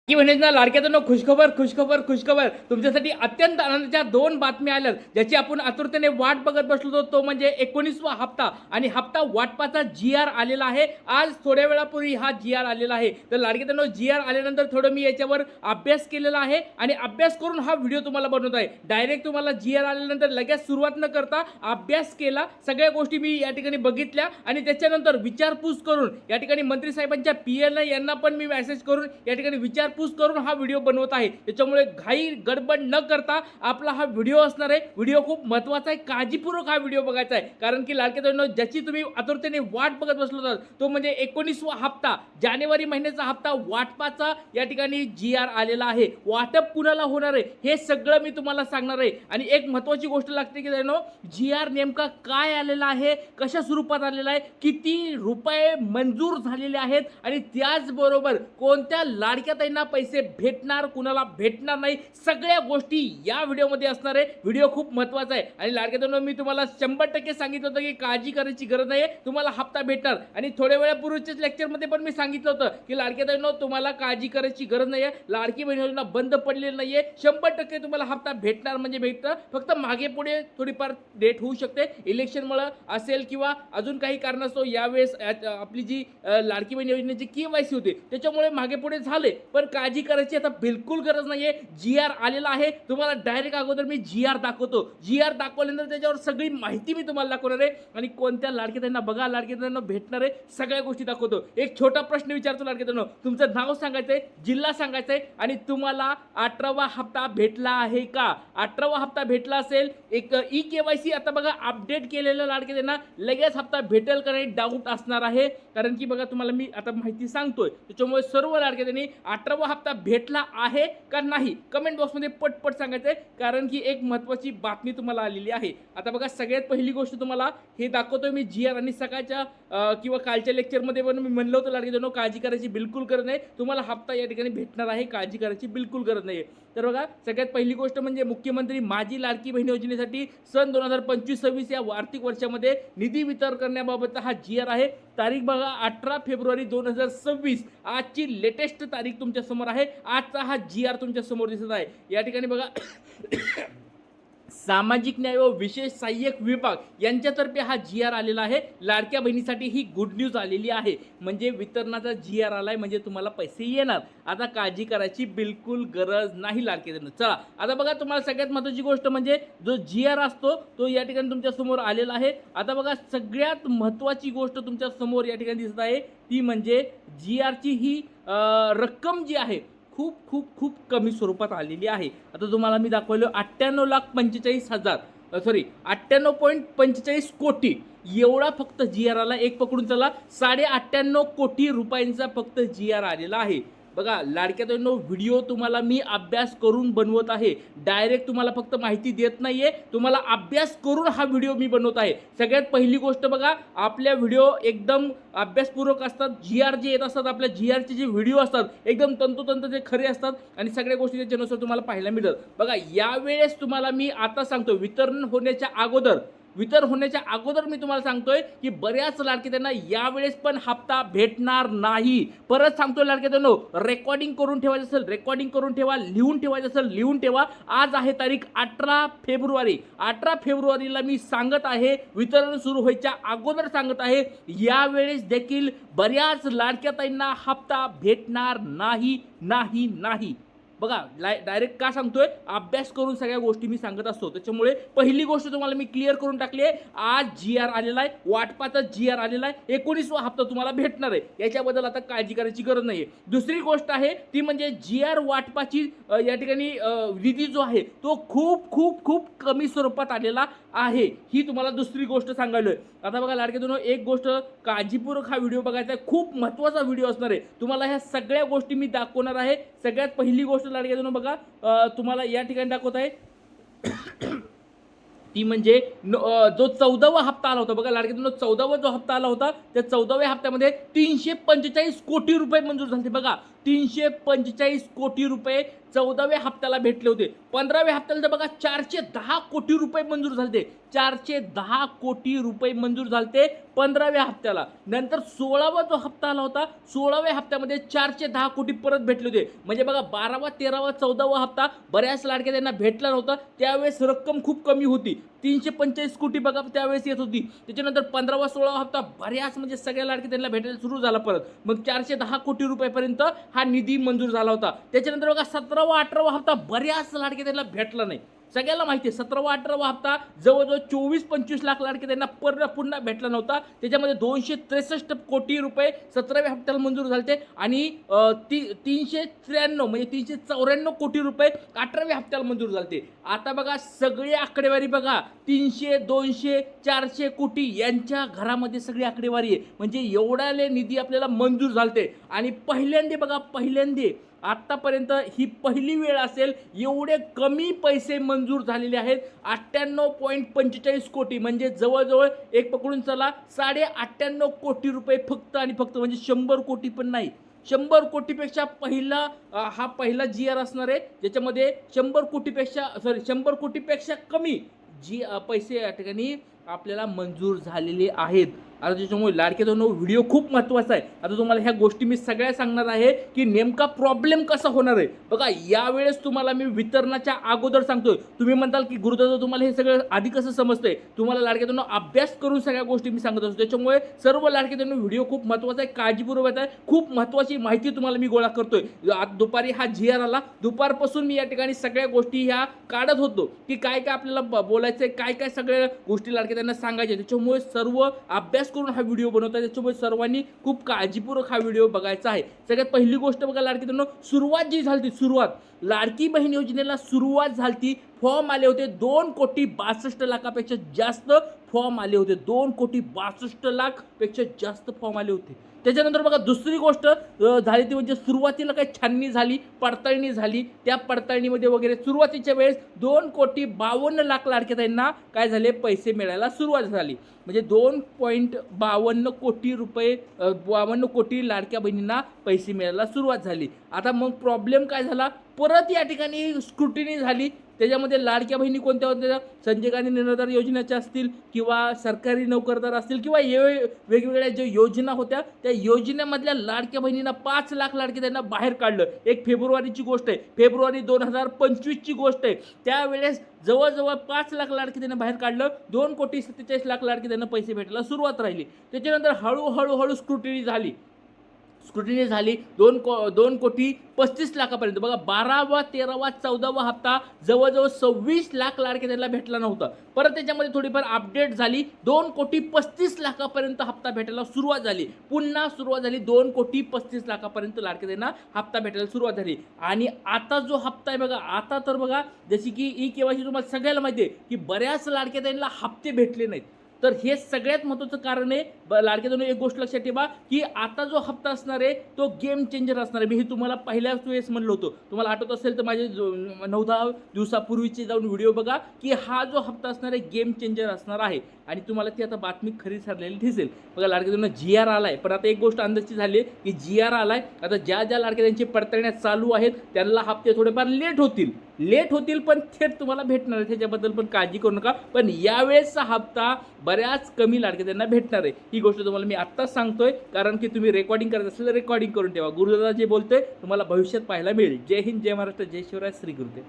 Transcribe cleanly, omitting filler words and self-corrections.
की म्हणजे ना लाडक्याचं खुशखबर खुशखबर खुशखबर तुमच्यासाठी अत्यंत आनंदाच्या दोन बातम्या आल्या ज्याची आपण आतुरतेने वाट बघत बसलो होतो तो म्हणजे 19वा हप्ता आणि हप्ता वाटपाचा जी आर आलेला आहे. आज थोड्या वेळापूर्वी हा जी आर आलेला आहे. तर लाडक्याचं जी आर आल्यानंतर थोडं मी याच्यावर अभ्यास केलेला आहे आणि अभ्यास करून हा व्हिडिओ तुम्हाला बनवत आहे. डायरेक्ट तुम्हाला जी आर आल्यानंतर लगेच सुरुवात न करता अभ्यास केला, सगळ्या गोष्टी मी या ठिकाणी बघितल्या आणि त्याच्यानंतर विचारपूस करून या ठिकाणी मंत्री साहेबांच्या पी यांना पण मी मेसेज करून या ठिकाणी विचारपूस करून हा व्हिडिओ बनवत आहे. त्याच्यामुळे घाई गडबड न करता आपला हा व्हिडिओ असणार आहे. व्हिडिओ खूप महत्त्वाचा आहे, काळजीपूर्वक हा व्हिडिओ बघायचा आहे. कारण की लाडक्या बहिणींनो, ज्याची तुम्ही आतुरतेने वाट बघत बसलो होतात तो म्हणजे 19वा हप्ता, जानेवारी महिन्याचा हप्ता वाटपाचा या ठिकाणी जी आर आलेला आहे. वाटप कुणाला होणार आहे हे सगळं मी तुम्हाला सांगणार आहे. आणि एक महत्त्वाची गोष्ट लागते की जी आर नेमका काय आलेला आहे, कशा स्वरूपात आलेला आहे, किती रुपये मंजूर झालेले आहेत आणि त्याचबरोबर कोणत्या लाडक्या ताईंना पैसे भेटणार, कुणाला भेटणार नाही, सगळ्या गोष्टी या व्हिडिओमध्ये असणार आहे. व्हिडिओ खूप महत्त्वाचा आहे आणि लाडक्या ताईंनो, मी तुम्हाला 100% सांगितलं होतं की काळजी करायची गरज नाही आहे, तुम्हाला हप्ता भेटणार. आणि थोड्या वेळापूर्वीच्याच लेक्चरमध्ये पण मी सांगितलं होतं की लाडक्या ताईंनो, तुम्हाला काळजी करायची गरज नाही आहे, लाडकी बहीण योजना बंद पडलेली नाही आहे, 100% तुम्हाला हप्ता भेटणार म्हणजे भेटणार. फक्त मागे पुढे थोडीफार डेट होऊ शकते, इलेक्शनमुळे असेल किंवा अजून काही कारणास्तव यावेळेस आपली जी लाडकी बहीण योजनेची KYC होते त्याच्यामुळे मागे पुढे झाले. पण काळजी करायची आता बिलकुल गरज नाहीये. जी आर आलेला आहे, तुम्हाला डायरेक्ट अगोदर मी जी आर दाखवतो. जी आर दाखवल्यानंतर त्याच्यावर सगळी माहिती मी तुम्हाला दाखवणार आहे आणि कोणत्या लाडक्या त्यांना बघा, लाडक्या त्यांना भेटणार आहे, सगळ्या गोष्टी दाखवतो. एक छोटा प्रश्न विचारतो लाडक्या त्यांना, तुमचं नाव सांगायचंय, जिल्हा सांगायचंय आणि तुम्हाला 18वा हप्ता भेटला आहे का? 18वा हप्ता भेटला असेल, एक KYC आता बघा अपडेट केलेलं लाडक्या त्यांना लगेच हप्ता भेटेल का नाही डाऊट असणार आहे. कारण की बघा, तुम्हाला मी आता माहिती सांगतोय त्याच्यामुळे सर्व लाडक्या त्यांनी 18वा हप्ता भेटला आहे का नाही कमेंट बॉक्समध्ये पटपट सांगायचंय. कारण की एक महत्त्वाची बातमी तुम्हाला आलेली आहे. आता बघा, सगळ्यात पहिली गोष्ट तुम्हाला हे दाखवतोय मी जी आर. आणि सकाळच्या किंवा कालच्या लेक्चरमध्ये पण मी म्हणलं होतं लाडक्या काळजी करायची बिलकुल गरज नाही, तुम्हाला हप्ता या ठिकाणी भेटणार आहे, काळजी करायची बिलकुल गरज नाही. तर बघा, सगळ्यात पहिली गोष्ट म्हणजे मुख्यमंत्री माझी लाडकी बहीण योजनेसाठी सन 2025-26 या आर्थिक वर्षामध्ये निधी वितरण करण्याबाबतचा हा जी आर आहे. तारीख बघा 18 फेब्रुवारी 2026, आजची लेटेस्ट तारीख तुमच्या समोर आहे. आजचा हा जी आर तुमच्या समोर दिसत आहे. या ठिकाणी बघा सामाजिक न्याय व विशेष सहाय्यक विभाग यांच्यातर्फे हा जी आर आलेला आहे. लाडक्या बहिणीसाठी ही गुड न्यूज आलेली आहे. म्हणजे वितरणाचा जी आर आलाय म्हणजे तुम्हाला पैसे येणार. आता काळजी करायची बिलकुल गरज नाही लाडक्या बहिणींनो. चला आता बघा, तुम्हाला सगळ्यात महत्त्वाची गोष्ट म्हणजे जो जी आर असतो तो या ठिकाणी तुमच्या समोर आलेला आहे. आता बघा, सगळ्यात महत्त्वाची गोष्ट तुमच्या समोर या ठिकाणी दिसत आहे ती म्हणजे जी आरची ही रक्कम जी आहे खूप खूप खूप कमी स्वरूपात आलेली आहे. आता तुम्हाला मी दाखवलं 98,45,000 सॉरी 98.45 कोटी एवढा फक्त जी आर आला. एक पकडून चला 98.5 कोटी रुपयांचा फक्त जी आर आलेला आहे. बघा लाडक्या बहिणींनो, व्हिडिओ तुम्हाला मी अभ्यास करून बनवत आहे. डायरेक्ट तुम्हाला फक्त माहिती देत नाहीये, तुम्हाला अभ्यास करून हा व्हिडिओ मी बनवत आहे. सगळ्यात पहिली गोष्ट बघा, आपल्या व्हिडिओ एकदम अभ्यासपूर्वक असतात. जी आर जे येत असतात, आपल्या जी आरचे जे व्हिडिओ असतात एकदम तंतोतंत ते खरे असतात आणि सगळ्या गोष्टी त्याच्यानुसार तुम्हाला पाहायला मिळतात. बघा, यावेळेस तुम्हाला मी आता सांगतो, वितरण होण्याच्या अगोदर मी तुम्हाला सांगतोय की बऱ्याच लाडके त्यांना यावेळेस पण हप्ता भेटणार नाही. परत सांगतोय लाडके त्यांनो, रेकॉर्डिंग करून ठेवायचं असेल रेकॉर्डिंग करून ठेवा, लिहून ठेवायचं असेल लिहून ठेवा. आज आहे तारीख 18 फेब्रुवारी. 18 फेब्रुवारीला मी सांगत आहे, वितरण सुरू व्हायच्या अगोदर सांगत आहे, यावेळेस देखील बऱ्याच लाडक्या ताईंना हप्ता भेटणार नाही नाही नाही. बघा, डायरेक्ट का सांगतोय, अभ्यास करून सगळ्या गोष्टी मी सांगत असतो. त्याच्यामुळे पहिली गोष्ट तुम्हाला मी क्लिअर करून टाकली आहे. आज जी आर आलेला आहे, वाटपाचा जी आर आलेला आहे, 19वा हप्ता तुम्हाला भेटणार आहे. याच्याबद्दल आता काळजी करायची गरज नाही. दुसरी गोष्ट आहे ती म्हणजे जी आर वाटपाची या ठिकाणी निधी जो आहे तो खूप खूप खूप कमी स्वरूपात आलेला आहे. ही तुम्हाला दुसरी गोष्ट सांगायलोय. आता बघा लाडके दोनो, एक गोष्ट काळजीपूर्वक हा व्हिडिओ बघायचा आहे, खूप महत्त्वाचा व्हिडिओ असणार आहे. तुम्हाला ह्या सगळ्या गोष्टी मी दाखवणार आहे. सगळ्यात पहिली गोष्ट लाडके दोनो बघा, तुम्हाला या ठिकाणी दाखवत आहे ती म्हणजे जो 14वा हप्ता आला होता. बघा लाडके दोनो, 14वा जो हप्ता आला होता त्या 14व्या हप्त्यामध्ये 345 कोटी रुपये मंजूर झाले. बघा, 345 कोटी रुपये 14व्या हप्त्याला भेटले होते. 15व्या हप्त्याला तर बघा 410 कोटी रुपये मंजूर झाले. 410 कोटी रुपये मंजूर झाले 15व्या हप्त्याला. नंतर 16वा जो हप्ता आला होता 16व्या हप्त्यामध्ये 410 कोटी परत भेटले होते. म्हणजे बघा 12वा 13वा 14वा हप्ता बऱ्याच लाडक्या त्यांना भेटला नव्हता. त्यावेळेस रक्कम खूप कमी होती. 345 कोटी बघा त्यावेळेस येत होती. त्याच्यानंतर 15वा 16वा हप्ता बऱ्याच म्हणजे सगळ्या लाडक्या त्यांना भेटायला सुरू झाला परत. मग 410 कोटी रुपयापर्यंत हा निधी मंजूर झाला होता. त्याच्यानंतर बघा 17वा 18वा हप्ता बऱ्याच लाडक्या त्यांना भेटला नाही. सगळ्याला माहिती आहे 17वा 18वा हप्ता जवळजवळ 24-25 लाख लाडके त्यांना पुन्हा भेटला नव्हता. त्याच्यामध्ये 263 कोटी रुपये 17व्या हप्त्याला मंजूर झाले आणि 393 म्हणजे 394 कोटी रुपये 18व्या हप्त्याला मंजूर झाले. आता बघा सगळी आकडेवारी बघा 300, 200, 400 कोटी यांच्या घरामध्ये सगळी आकडेवारी आहे. म्हणजे एवढाले निधी आपल्याला मंजूर झाले आणि पहिल्यांदा आत्तापर्यंत ही पहिली वेळ असेल एवढे कमी पैसे मंजूर झालेले आहेत. 98.45 कोटी म्हणजे जवळजवळ एक पकडून चला 98.5 कोटी रुपये फक्त आणि फक्त म्हणजे 100 कोटी पण नाही. 100 कोटीपेक्षा हा पहिला GR असणार आहे ज्याच्यामध्ये 100 कोटीपेक्षा कमी पैसे या ठिकाणी आपल्याला मंजूर झालेले आहेत. आता त्याच्यामुळे लाडके बहिणींनो व्हिडिओ खूप महत्त्वाचा आहे. आता तुम्हाला ह्या गोष्टी मी सगळ्या सांगणार आहे की नेमका प्रॉब्लेम कसा होणार आहे. बघा यावेळेस तुम्हाला मी वितरणाच्या अगोदर सांगतोय. तुम्ही म्हणताल की गुरुदादा तुम्हाला हे सगळं आधी कसं समजतंय. तुम्हाला लाडके बहिणींनो अभ्यास करून सगळ्या गोष्टी मी सांगत असतो. त्याच्यामुळे सर्व लाडके बहिणींनो व्हिडिओ खूप महत्त्वाचा आहे. काळजीपूर्वक आहे. खूप महत्त्वाची माहिती तुम्हाला मी गोळा करतोय. आज दुपारी हा GR आला. दुपारपासून मी या ठिकाणी सगळ्या गोष्टी ह्या काढत होतो की काय काय आपल्याला बोलायचं आहे, काय काय सगळ्या गोष्टी लाडके त्यांना सांगायच्या. त्याच्यामुळे सर्व अभ्यास करून हा व्हिडिओ बनवता. त्याच्यामुळे सर्वांनी खूप काळजीपूर्वक हा व्हिडिओ बघायचा आहे. सगळ्यात पहिली गोष्ट बघा लाडकी बहिणींनो सुरुवात जी झाली लाडकी बहीण योजनेला सुरुवात झाली. फॉर्म आले होते 2,62,00,000पेक्षा जास्त फॉर्म आले होते. 2,62,00,000पेक्षा जास्त फॉर्म आले होते. त्याच्यानंतर बघा दुसरी गोष्ट झाली ती म्हणजे सुरुवातीला काही छाननी झाली, पडताळणी झाली. त्या पडताळणीमध्ये वगैरे सुरुवातीच्या वेळेस 2,52,00,000 लाडक्या त्यांना काय झाले पैसे मिळायला सुरुवात झाली. म्हणजे 2.52 कोटी रुपये 52 कोटी लाडक्या बहिणींना पैसे मिळायला सुरुवात झाली. आता मग प्रॉब्लेम काय झाला परत या ठिकाणी स्क्रुटिनी झाली. त्याच्यामध्ये लाडक्या बहिणी कोणत्या होत्या संजय गांधी निराधार योजनेच्या असतील किंवा सरकारी नोकरदार असतील किंवा वेगवेगळ्या ज्या योजना होत्या त्या योजनेमधल्या लाडक्या बहिणींना 5 लाख लाडके त्यांना बाहेर काढलं. एक फेब्रुवारीची गोष्ट आहे. फेब्रुवारी 2025ची गोष्ट आहे. त्यावेळेस जवळजवळ 5 लाख लाडके त्यांना बाहेर काढलं. 2,47,00,000 लाडके त्यांना पैसे भेटायला सुरुवात राहिली. त्याच्यानंतर हळूहळू स्क्रुटिनी झाली. 2,35,00,000पर्यंत बघा 12वा 13वा 14वा हप्ता जवळजवळ 26 लाख लाडके त्यांना भेटला नव्हता. परत त्याच्यामध्ये थोडीफार अपडेट झाली. 2,35,00,000पर्यंत हप्ता भेटायला सुरुवात झाली. पुन्हा सुरुवात झाली 2,35,00,000पर्यंत लाडके त्यांना हप्ता भेटायला सुरुवात झाली. आणि आता जो हप्ता आहे बघा आता तर बघा जशी की KYC तुम्हाला सगळ्याला माहिती आहे की बऱ्याच लाडक्या त्यांना हप्ते भेटले नाहीत. तर हे सगळ्यात महत्त्वाचं कारण आहे. लाडक्या बहिणींनो एक गोष्ट लक्षात ठेवा की आता जो हप्ता असणार आहे तो गेम चेंजर असणार आहे. मी हे तुम्हाला पहिल्याच वेळेस म्हणलं होतं. तुम्हाला आठवत असेल तर माझे 9-10 दिवसापूर्वीचे जाऊन व्हिडिओ बघा की हा जो हप्ता असणार आहे गेम चेंजर असणार आहे. आणि तुम्हाला ती आता बातमी खरी ठरलेली दिसेल. बघा लाडक्या बहिणींनो GR आलाय. पण आता एक गोष्ट अंदाजची झाली आहे की GR आलाय. आता ज्या लाडक्या त्यांची पडताळण्या चालू आहेत त्यांना हप्ते थोडेफार लेट होतील पण थेट तुम्हाला भेटणार आहे. त्याच्याबद्दल पण काळजी करू नका. पण यावेळेसचा हप्ता बऱ्याच कमी लाडके त्यांना भेटणार आहे. ही गोष्ट तुम्हाला मी आत्ताच सांगतोय कारण की तुम्ही रेकॉर्डिंग करत असेल तर रेकॉर्डिंग करून ठेवा. गुरुदादा जे बोलतोय तुम्हाला भविष्यात पाहायला मिळेल. जय हिंद, जय महाराष्ट्र, जय शिवराय, श्री गुरुदेव.